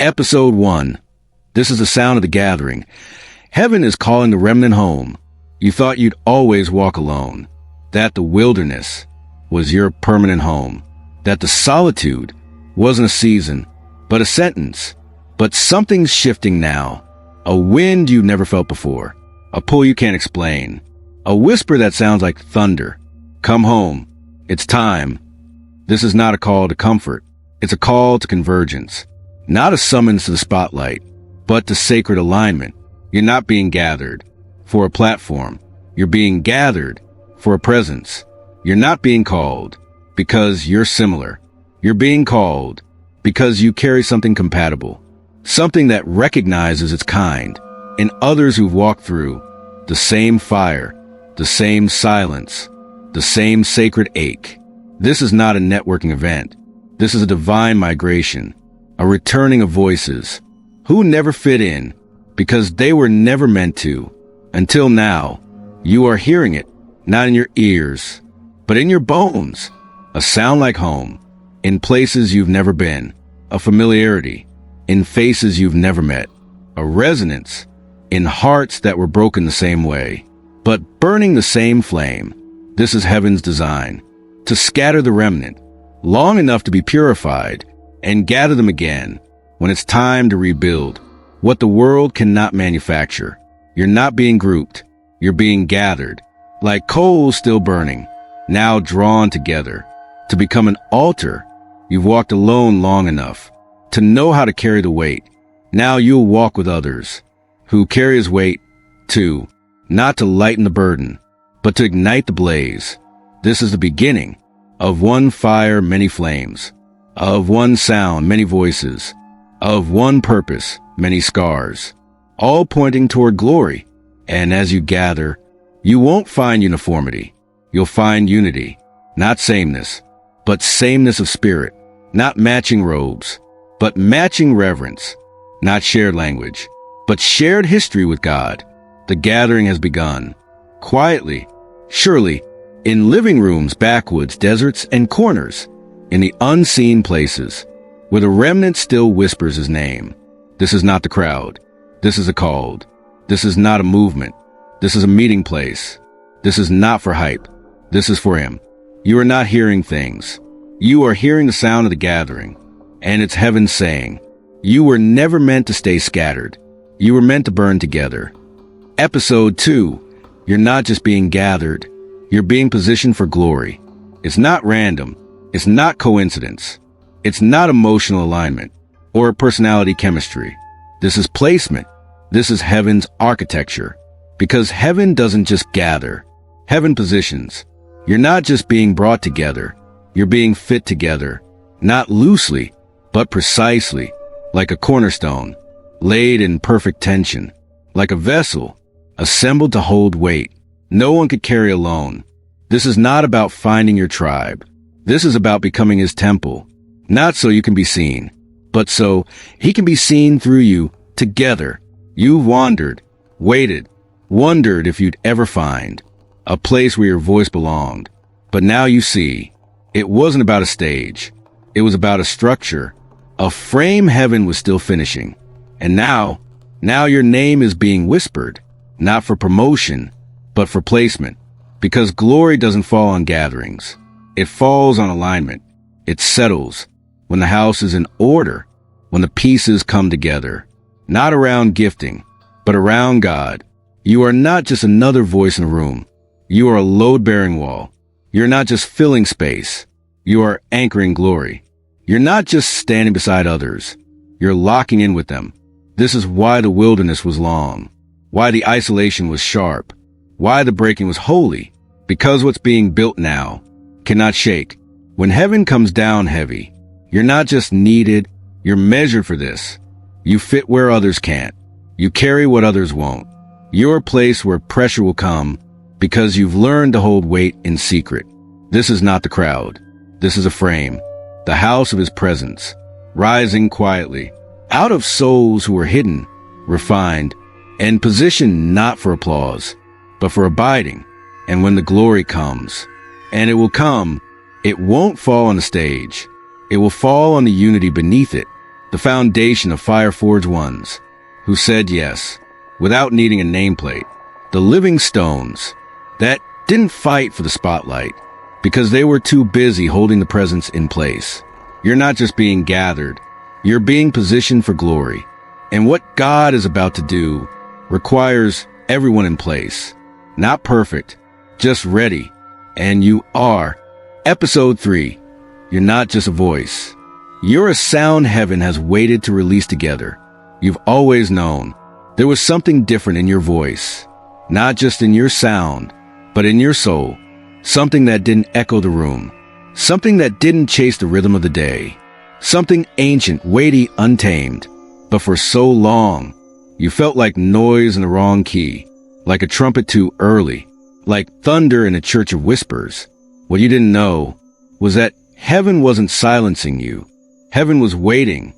Episode 1. This is the sound of the gathering. Heaven is calling the remnant home. You thought you'd always walk alone, that the wilderness was your permanent home, that the solitude wasn't a season, but a sentence. But something's shifting now. A wind you've never felt before, a pull you can't explain, a whisper that sounds like thunder. Come home. It's time. This is not a call to comfort. It's a call to convergence. Not a summons to the spotlight, but to sacred alignment. You're not being gathered for a platform. You're being gathered for a presence. You're not being called because you're similar. You're being called because you carry something compatible, something that recognizes its kind in others who've walked through the same fire, the same silence, the same sacred ache. This is not a networking event. This is a divine migration, a returning of voices who never fit in because they were never meant to. Until now, you are hearing it, not in your ears, but in your bones. A sound like home, in places you've never been, a familiarity, in faces you've never met, a resonance, in hearts that were broken the same way, but burning the same flame. This is heaven's design, to scatter the remnant, long enough to be purified, and gather them again when it's time to rebuild what the world cannot manufacture. You're not being grouped. You're being gathered, like coals still burning, now drawn together to become an altar. You've walked alone long enough to know how to carry the weight. Now you'll walk with others who carry his weight too, not to lighten the burden, but to ignite the blaze. This is the beginning of one fire, many flames, of one sound, many voices, of one purpose, many scars, all pointing toward glory. And as you gather, you won't find uniformity. You'll find unity, not sameness, but sameness of spirit, not matching robes, but matching reverence, not shared language, but shared history with God. The gathering has begun, quietly, surely, in living rooms, backwoods, deserts, and corners, in the unseen places, where the remnant still whispers his name. This is not the crowd. This is a called. This is not a movement. This is a meeting place. This is not for hype. This is for him. You are not hearing things. You are hearing the sound of the gathering, and it's heaven saying, you were never meant to stay scattered. You were meant to burn together. Episode 2. You're not just being gathered. You're being positioned for glory. It's not random. It's not coincidence. It's not emotional alignment or personality chemistry. This is placement. This is heaven's architecture. Because heaven doesn't just gather. Heaven positions. You're not just being brought together. You're being fit together. Not loosely, but precisely, like a cornerstone, laid in perfect tension, like a vessel, assembled to hold weight no one could carry alone. This is not about finding your tribe. This is about becoming his temple, not so you can be seen, but so he can be seen through you. Together, you've wandered, waited, wondered if you'd ever find a place where your voice belonged. But now you see, it wasn't about a stage. It was about a structure, a frame heaven was still finishing. And now your name is being whispered, not for promotion, but for placement. Because glory doesn't fall on gatherings. It falls on alignment. It settles when the house is in order, when the pieces come together, not around gifting, but around God. You are not just another voice in a room. You are a load-bearing wall. You're not just filling space. You are anchoring glory. You're not just standing beside others. You're locking in with them. This is why the wilderness was long, why the isolation was sharp, why the breaking was holy, because what's being built now cannot shake. When heaven comes down heavy, you're not just needed, you're measured for this. You fit where others can't. You carry what others won't. You're a place where pressure will come because you've learned to hold weight in secret. This is not the crowd. This is a frame, the house of his presence, rising quietly, out of souls who are hidden, refined, and positioned not for applause, but for abiding. And when the glory comes, and it will come, it won't fall on the stage. It will fall on the unity beneath it, the foundation of fire-forged ones, who said yes, without needing a nameplate. The living stones that didn't fight for the spotlight because they were too busy holding the presence in place. You're not just being gathered, you're being positioned for glory. And what God is about to do requires everyone in place. Not perfect, just ready. And you are. Episode 3. You're not just a voice. You're a sound heaven has waited to release together. You've always known there was something different in your voice. Not just in your sound, but in your soul. Something that didn't echo the room. Something that didn't chase the rhythm of the day. Something ancient, weighty, untamed. But for so long, you felt like noise in the wrong key. Like a trumpet too early. Like thunder in a church of whispers. What you didn't know was that heaven wasn't silencing you. Heaven was waiting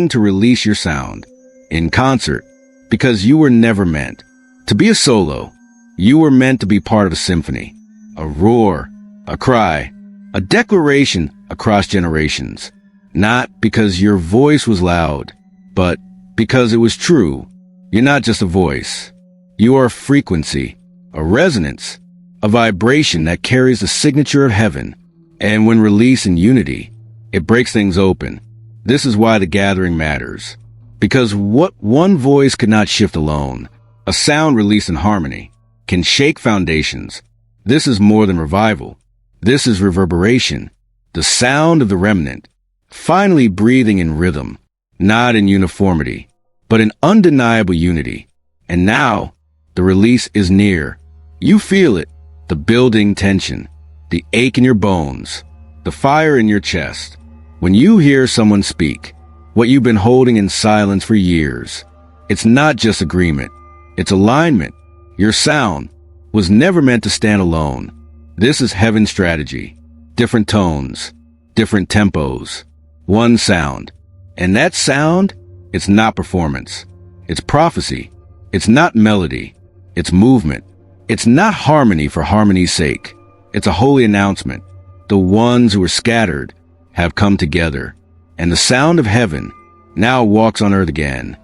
to release your sound. In concert. Because you were never meant to be a solo. You were meant to be part of a symphony. A roar, a cry, a declaration across generations. Not because your voice was loud, but because it was true. You're not just a voice. You are a frequency, a resonance, a vibration that carries the signature of heaven. And when released in unity, it breaks things open. This is why the gathering matters. Because what one voice could not shift alone, a sound released in harmony, can shake foundations. This is more than revival. This is reverberation. The sound of the remnant, finally breathing in rhythm, not in uniformity, but in undeniable unity. And now, the release is near. You feel it, the building tension, the ache in your bones, the fire in your chest. When you hear someone speak, what you've been holding in silence for years, it's not just agreement, it's alignment. Your sound was never meant to stand alone. This is heaven's strategy. Different tones, different tempos, one sound. And that sound, it's not performance. It's prophecy. It's not melody. It's movement. It's not harmony for harmony's sake. It's a holy announcement. The ones who are scattered have come together. And the sound of heaven now walks on earth again.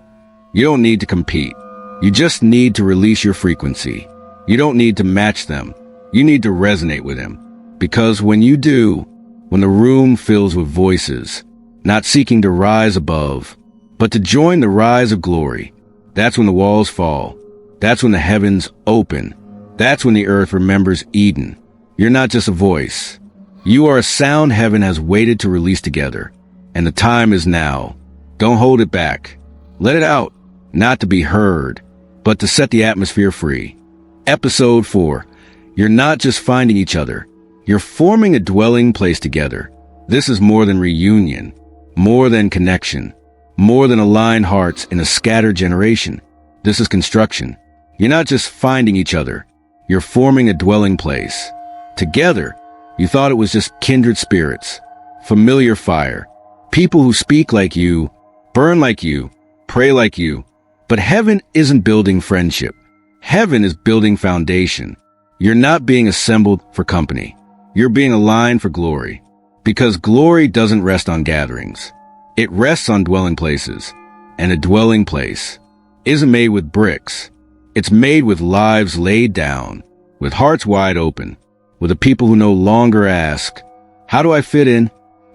You don't need to compete. You just need to release your frequency. You don't need to match them. You need to resonate with them. Because when you do, when the room fills with voices, not seeking to rise above, but to join the rise of glory, that's when the walls fall. That's when the heavens open. That's when the earth remembers Eden. You're not just a voice. You are a sound heaven has waited to release together. And the time is now. Don't hold it back. Let it out. Not to be heard, but to set the atmosphere free. Episode 4. You're not just finding each other. You're forming a dwelling place together. This is more than reunion, more than connection, more than aligned hearts in a scattered generation. This is construction. You're not just finding each other. You're forming a dwelling place. Together, you thought it was just kindred spirits, familiar fire, people who speak like you, burn like you, pray like you. But heaven isn't building friendship. Heaven is building foundation. You're not being assembled for company. You're being aligned for glory. Because glory doesn't rest on gatherings. It rests on dwelling places. And a dwelling place isn't made with bricks. It's made with lives laid down, with hearts wide open, with a people who no longer ask, how do I fit in?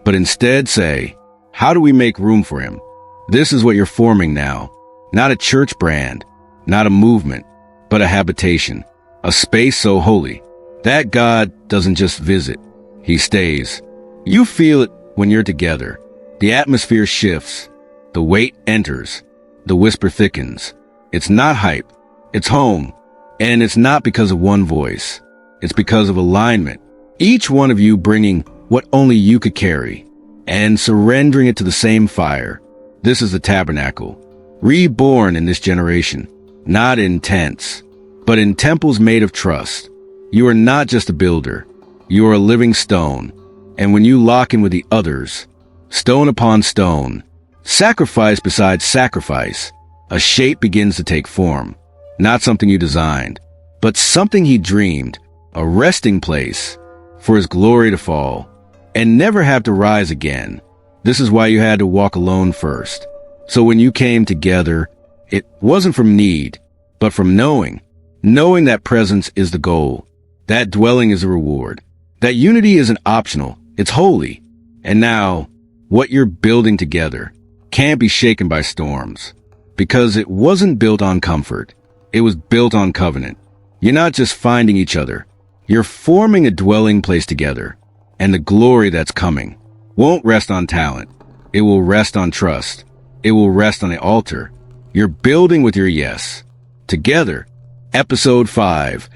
But instead say, how do we make room for him? This is what you're forming now. Not a church brand, not a movement, but a habitation, a space so holy that God doesn't just visit, he stays. You feel it when you're together. The atmosphere shifts, the weight enters, the whisper thickens. It's not hype, it's home. And it's not because of one voice, it's because of alignment. Each one of you bringing what only you could carry and surrendering it to the same fire. This is the tabernacle. Reborn in this generation, not in tents, but in temples made of trust. You are not just a builder. You are a living stone. And when you lock in with the others, stone upon stone, sacrifice beside sacrifice, a shape begins to take form. Not something you designed, but something he dreamed, a resting place for his glory to fall and never have to rise again. This is why you had to walk alone first. So when you came together, it wasn't from need, but from knowing. Knowing that presence is the goal. That dwelling is a reward. That unity isn't optional. It's holy. And now, what you're building together can't be shaken by storms. Because it wasn't built on comfort. It was built on covenant. You're not just finding each other. You're forming a dwelling place together. And the glory that's coming won't rest on talent. It will rest on trust. It will rest on the altar. You're building with your yes. Together. Episode 5.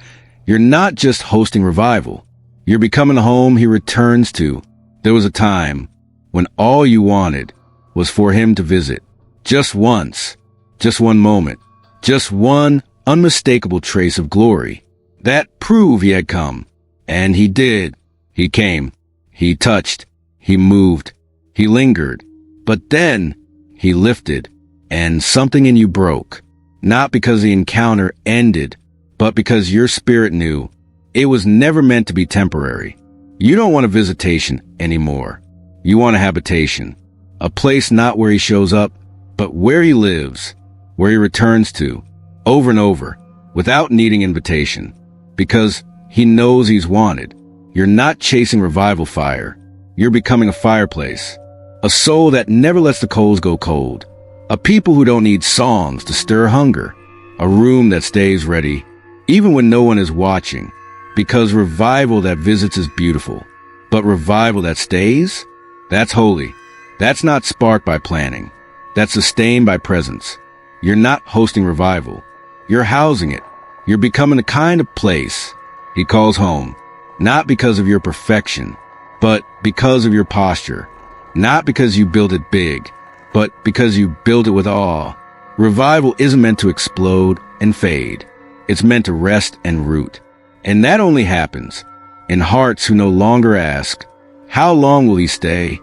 You're not just hosting revival. You're becoming a home he returns to. There was a time when all you wanted was for him to visit. Just once. Just one moment. Just one unmistakable trace of glory. That proved he had come. And he did. He came. He touched. He moved. He lingered. But then he lifted. And something in you broke. Not because the encounter ended, but because your spirit knew it was never meant to be temporary. You don't want a visitation anymore. You want a habitation. A place not where he shows up, but where he lives, where he returns to, over and over, without needing invitation. Because he knows he's wanted. You're not chasing revival fire. You're becoming a fireplace. A soul that never lets the coals go cold. A people who don't need songs to stir hunger. A room that stays ready, even when no one is watching. Because revival that visits is beautiful. But revival that stays? That's holy. That's not sparked by planning. That's sustained by presence. You're not hosting revival. You're housing it. You're becoming the kind of place he calls home. Not because of your perfection, but because of your posture. Not because you built it big, but because you build it with awe. Revival isn't meant to explode and fade. It's meant to rest and root. And that only happens in hearts who no longer ask, how long will he stay?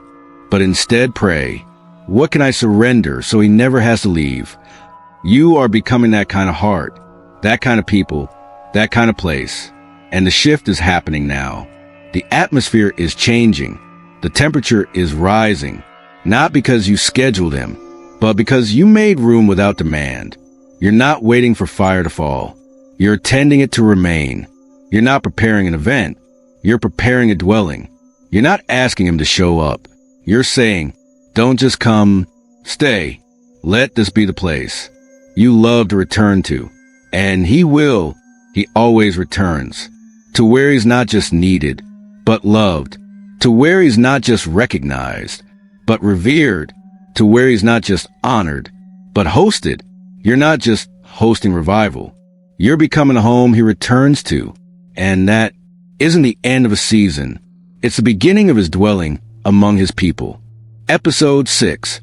But instead pray, what can I surrender so he never has to leave? You are becoming that kind of heart, that kind of people, that kind of place. And the shift is happening now. The atmosphere is changing. The temperature is rising. Not because you scheduled him, but because you made room without demand. You're not waiting for fire to fall. You're tending it to remain. You're not preparing an event. You're preparing a dwelling. You're not asking him to show up. You're saying, don't just come, stay. Let this be the place you love to return to. And he will. He always returns. To where he's not just needed, but loved. To where he's not just recognized, but revered. To where he's not just honored, but hosted. You're not just hosting revival. You're becoming a home he returns to. And that isn't the end of a season. It's the beginning of his dwelling among his people. Episode 6.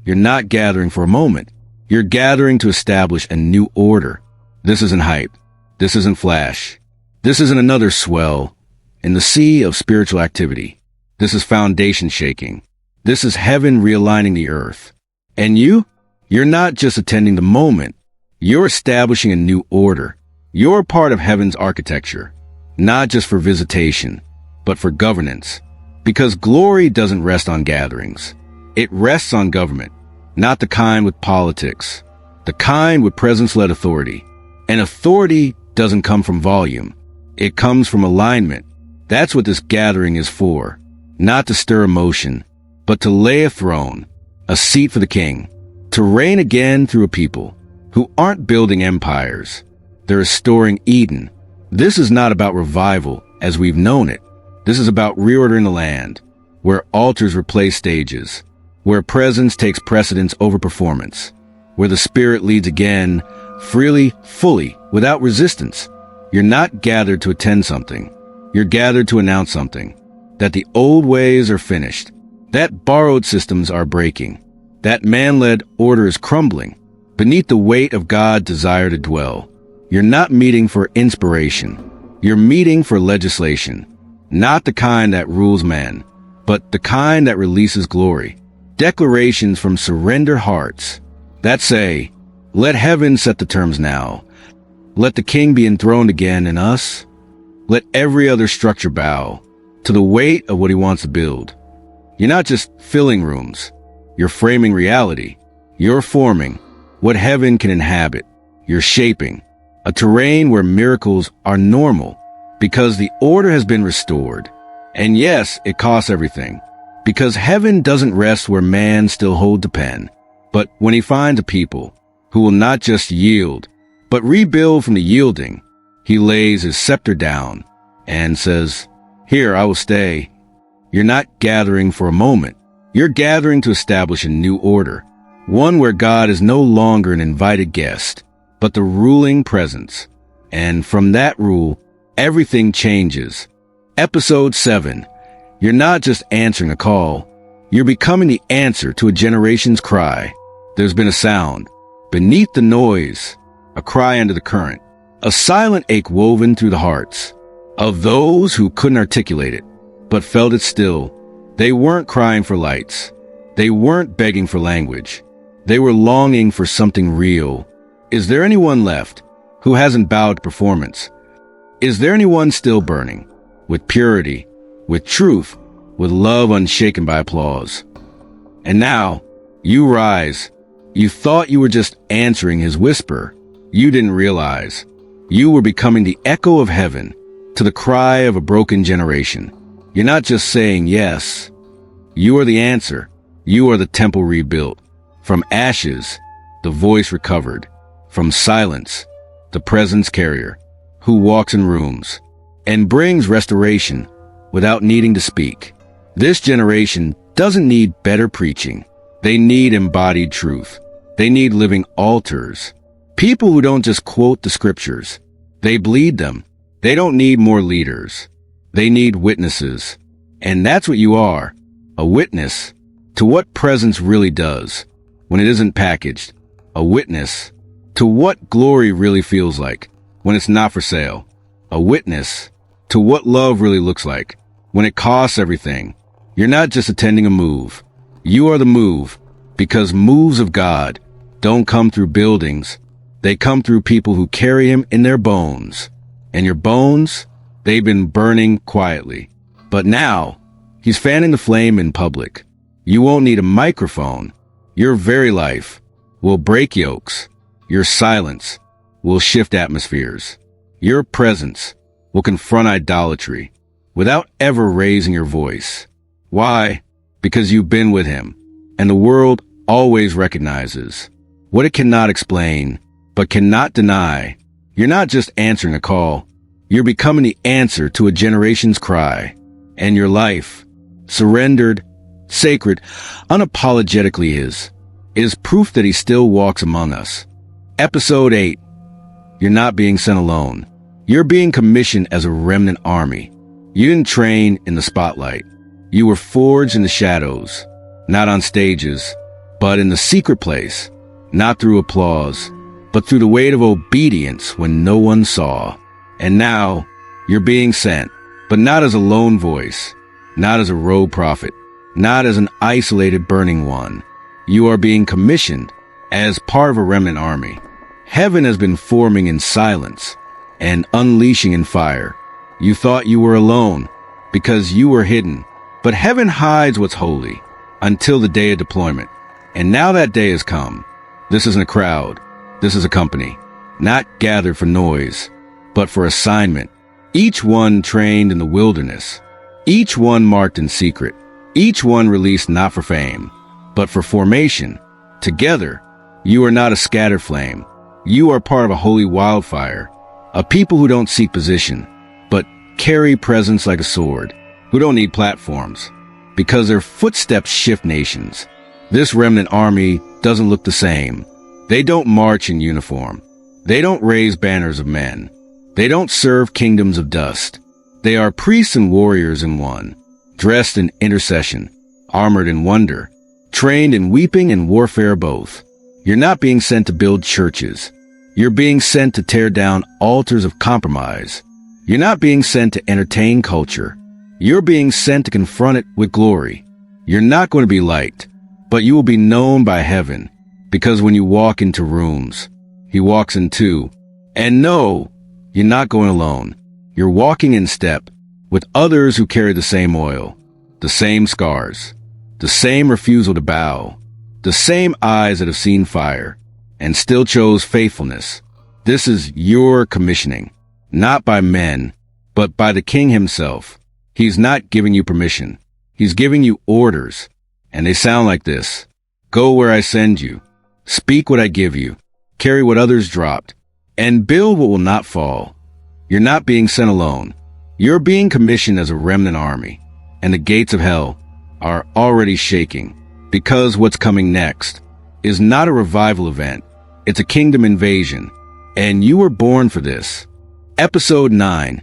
You're not gathering for a moment. You're gathering to establish a new order. This isn't hype. This isn't flash. This isn't another swell in the sea of spiritual activity. This is foundation shaking. This is heaven realigning the earth. And you're not just attending the moment. You're establishing a new order. You're part of heaven's architecture, not just for visitation, but for governance. Because glory doesn't rest on gatherings. It rests on government, not the kind with politics, the kind with presence-led authority. And authority doesn't come from volume. It comes from alignment. That's what this gathering is for. Not to stir emotion, but to lay a throne, a seat for the king, to reign again through a people who aren't building empires. They're restoring Eden. This is not about revival as we've known it. This is about reordering the land, where altars replace stages, where presence takes precedence over performance, where the Spirit leads again, freely, fully, without resistance. You're not gathered to attend something. You're gathered to announce something. That the old ways are finished. That borrowed systems are breaking. That man-led order is crumbling beneath the weight of God's desire to dwell. You're not meeting for inspiration. You're meeting for legislation. Not the kind that rules men, but the kind that releases glory. Declarations from surrender hearts that say, let heaven set the terms now. Let the king be enthroned again in us. Let every other structure bow to the weight of what he wants to build. You're not just filling rooms. You're framing reality. You're forming what heaven can inhabit. You're shaping a terrain where miracles are normal because the order has been restored. And yes, it costs everything, because heaven doesn't rest where man still holds the pen, but when he finds a people who will not just yield, but rebuild from the yielding, he lays his scepter down and says, "Here I will stay." You're not gathering for a moment. You're gathering to establish a new order, one where God is no longer an invited guest, but the ruling presence. And from that rule, everything changes. Episode 7. You're not just answering a call. You're becoming the answer to a generation's cry. There's been a sound beneath the noise, a cry under the current, a silent ache woven through the hearts of those who couldn't articulate it, but felt it still. They weren't crying for lights. They weren't begging for language. They were longing for something real. Is there anyone left who hasn't bowed to performance? Is there anyone still burning with purity, with truth, with love unshaken by applause? And now, you rise. You thought you were just answering his whisper. You didn't realize you were becoming the echo of heaven to the cry of a broken generation. You're not just saying yes. You are the answer. You are the temple rebuilt. From ashes, the voice recovered. From silence, the presence carrier, who walks in rooms and brings restoration without needing to speak. This generation doesn't need better preaching. They need embodied truth. They need living altars. People who don't just quote the scriptures. They bleed them. They don't need more leaders. They need witnesses. And that's what you are, a witness to what presence really does when it isn't packaged, a witness to what glory really feels like when it's not for sale, a witness to what love really looks like when it costs everything. You're not just attending a move. You are the move, because moves of God don't come through buildings. They come through people who carry him in their bones. And your bones, they've been burning quietly. But now, he's fanning the flame in public. You won't need a microphone. Your very life will break yokes. Your silence will shift atmospheres. Your presence will confront idolatry without ever raising your voice. Why? Because you've been with him, and the world always recognizes what it cannot explain, but cannot deny. You're not just answering a call. You're becoming the answer to a generation's cry. And your life, surrendered, sacred, unapologetically his, is proof that he still walks among us. Episode 8. You're not being sent alone. You're being commissioned as a remnant army. You didn't train in the spotlight. You were forged in the shadows, not on stages, but in the secret place, not through applause, but through the weight of obedience when no one saw. And now, you're being sent, but not as a lone voice, not as a rogue prophet, not as an isolated burning one. You are being commissioned as part of a remnant army. Heaven has been forming in silence and unleashing in fire. You thought you were alone because you were hidden, but heaven hides what's holy until the day of deployment. And now that day has come. This isn't a crowd. This is a company, not gathered for noise, but for assignment. Each one trained in the wilderness. Each one marked in secret. Each one released not for fame, but for formation. Together, you are not a scattered flame. You are part of a holy wildfire, a people who don't seek position, but carry presence like a sword, who don't need platforms, because their footsteps shift nations. This remnant army doesn't look the same. They don't march in uniform. They don't raise banners of men. They don't serve kingdoms of dust. They are priests and warriors in one, dressed in intercession, armored in wonder, trained in weeping and warfare both. You're not being sent to build churches. You're being sent to tear down altars of compromise. You're not being sent to entertain culture. You're being sent to confront it with glory. You're not going to be liked, but you will be known by heaven, because when you walk into rooms, he walks in too. And no, you're not going alone. You're walking in step with others who carry the same oil, the same scars, the same refusal to bow, the same eyes that have seen fire, and still chose faithfulness. This is your commissioning, not by men, but by the King himself. He's not giving you permission. He's giving you orders, and they sound like this. Go where I send you. Speak what I give you. Carry what others dropped, and build what will not fall. You're not being sent alone. You're being commissioned as a remnant army, and the gates of hell are already shaking, because what's coming next is not a revival event. It's a kingdom invasion, and you were born for this. Episode 9.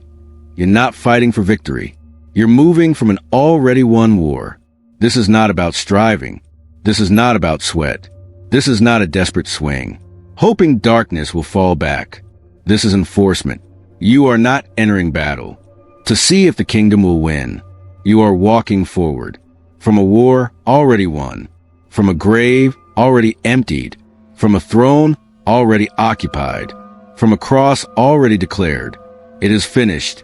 You're not fighting for victory. You're moving from an already won war. This is not about striving. This is not about sweat. This is not a desperate swing, hoping darkness will fall back. This is enforcement. You are not entering battle to see if the kingdom will win. You are walking forward from a war already won, from a grave already emptied, from a throne already occupied, from a cross already declared. It is finished.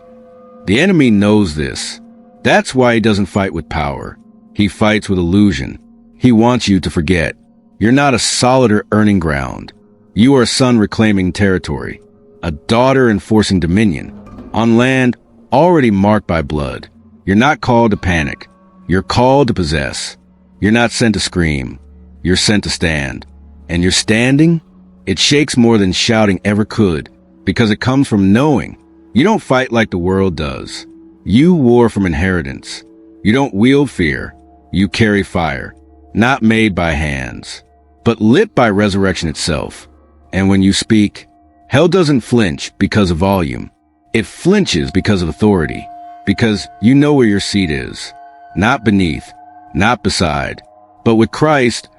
The enemy knows this. That's why he doesn't fight with power. He fights with illusion. He wants you to forget. You're not a solider earning ground. You are a son reclaiming territory, a daughter enforcing dominion, on land already marked by blood. You're not called to panic. You're called to possess. You're not sent to scream. You're sent to stand. And you're standing? It shakes more than shouting ever could, because it comes from knowing. You don't fight like the world does. You war from inheritance. You don't wield fear. You carry fire, not made by hands, but lit by resurrection itself. And when you speak, hell doesn't flinch because of volume. It flinches because of authority, because you know where your seat is. Not beneath, not beside, but with Christ,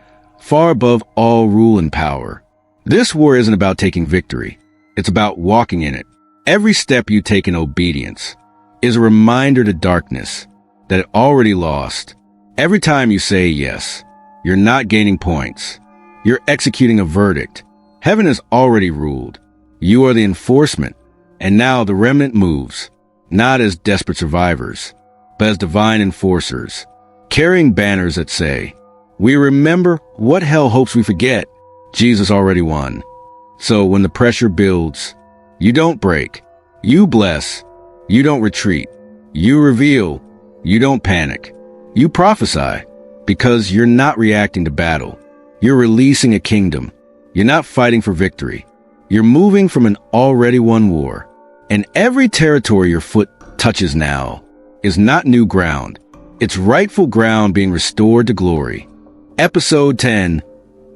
far above all rule and power. This war isn't about taking victory. It's about walking in it. Every step you take in obedience is a reminder to darkness that it already lost. Every time you say yes, you're not gaining points. You're executing a verdict. Heaven has already ruled. You are the enforcement. And now the remnant moves, not as desperate survivors, but as divine enforcers, carrying banners that say, "We remember what hell hopes we forget. Jesus already won." So when the pressure builds, you don't break. You bless. You don't retreat. You reveal. You don't panic. You prophesy, because you're not reacting to battle. You're releasing a kingdom. You're not fighting for victory. You're moving from an already won war. And every territory your foot touches now is not new ground. It's rightful ground being restored to glory. Episode 10.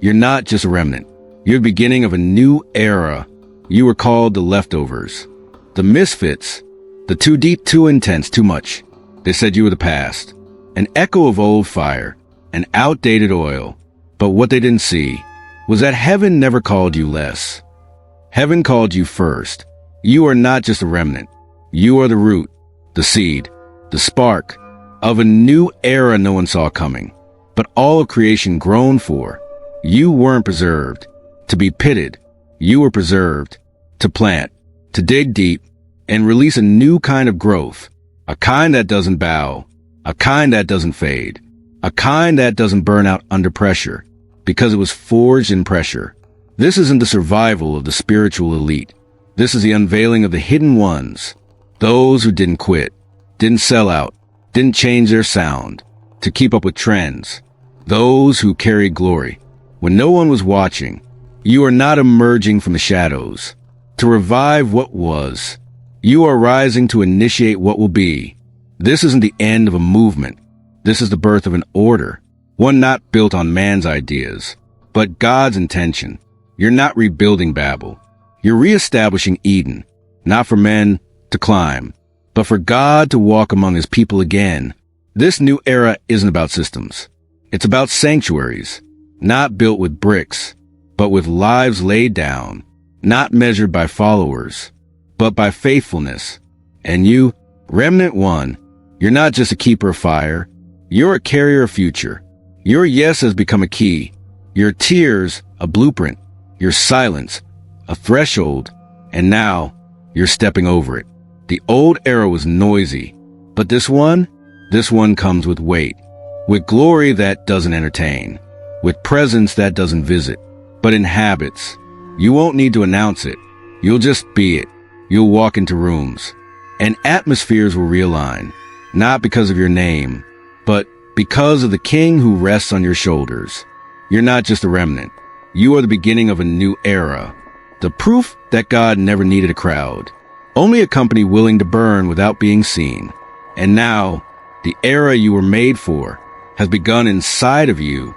You're not just a remnant. You're the beginning of a new era. You were called the leftovers, the misfits, the too deep, too intense, too much. They said you were the past, an echo of old fire, an outdated oil. But what they didn't see was that heaven never called you less. Heaven called you first. You are not just a remnant. You are the root, the seed, the spark of a new era no one saw coming, but all of creation groaned for. You weren't preserved to be pitted. You were preserved to plant, to dig deep, and release a new kind of growth, a kind that doesn't bow, a kind that doesn't fade, a kind that doesn't burn out under pressure, because it was forged in pressure. This isn't the survival of the spiritual elite. This is the unveiling of the hidden ones, those who didn't quit, didn't sell out, didn't change their sound to keep up with trends, those who carried glory when no one was watching. You are not emerging from the shadows to revive what was. You are rising to initiate what will be. This isn't the end of a movement. This is the birth of an order, one not built on man's ideas, but God's intention. You're not rebuilding Babel. You're reestablishing Eden, not for men to climb, but for God to walk among his people again. This new era isn't about systems. It's about sanctuaries, not built with bricks, but with lives laid down, not measured by followers, but by faithfulness. And you, Remnant One, you're not just a keeper of fire. You're a carrier of future. Your yes has become a key. Your tears, a blueprint. Your silence, a threshold, and now you're stepping over it. The old era was noisy, but this one comes with weight. with glory that doesn't entertain, with presence that doesn't visit, but inhabits. You won't need to announce it. You'll just be it. You'll walk into rooms, and atmospheres will realign, not because of your name, but because of the King who rests on your shoulders. You're not just a remnant. You are the beginning of a new era. The proof that God never needed a crowd, only a company willing to burn without being seen. And now, the era you were made for has begun inside of you,